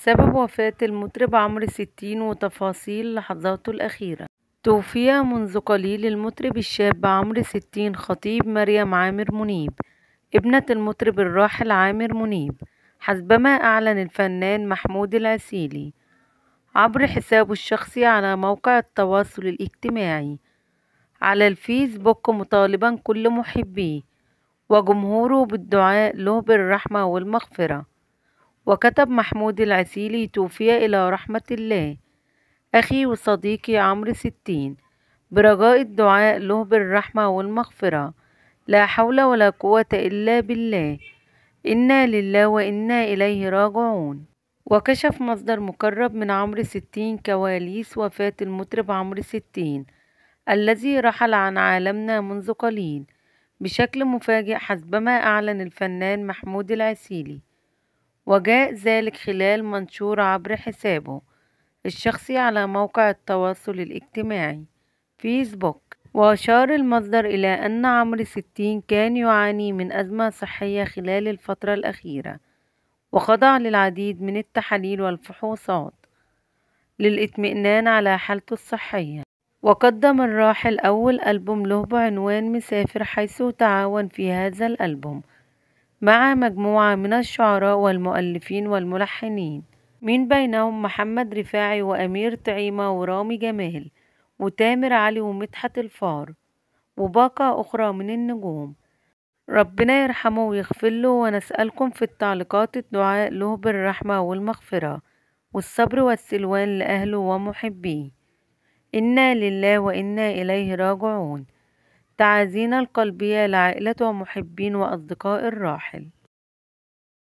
سبب وفاة المطرب عمرو 60 وتفاصيل لحظاته الأخيرة. توفي منذ قليل المطرب الشاب عمرو 60 خطيب مريم عامر منيب ابنة المطرب الراحل عامر منيب، حسبما أعلن الفنان محمود العسيلي عبر حسابه الشخصي على موقع التواصل الاجتماعي على الفيسبوك، مطالبا كل محبيه وجمهوره بالدعاء له بالرحمة والمغفرة. وكتب محمود العسيلي: توفي إلى رحمة الله أخي وصديقي عمرو 60، برجاء الدعاء له بالرحمة والمغفرة، لا حول ولا قوة إلا بالله، إنا لله وإنا إليه راجعون. وكشف مصدر مقرب من عمرو 60 كواليس وفاة المطرب عمرو 60 الذي رحل عن عالمنا منذ قليل بشكل مفاجئ، حسبما أعلن الفنان محمود العسيلي، وجاء ذلك خلال منشور عبر حسابه الشخصي على موقع التواصل الاجتماعي فيسبوك. وأشار المصدر إلى أن عمرو 60 كان يعاني من أزمة صحية خلال الفترة الأخيرة، وخضع للعديد من التحاليل والفحوصات للإطمئنان على حالته الصحية. وقدم الراحل أول ألبوم له بعنوان مسافر، حيث تعاون في هذا الألبوم مع مجموعة من الشعراء والمؤلفين والملحنين، من بينهم محمد رفاعي وأمير طعيمة ورامي جمال وتامر علي ومدحت الفار وباقة أخرى من النجوم. ربنا يرحمه ويغفر له، ونسألكم في التعليقات الدعاء له بالرحمة والمغفرة والصبر والسلوان لأهله ومحبيه. إنا لله وإنا إليه راجعون. تعازينا القلبية لعائلة ومحبين وأصدقاء الراحل.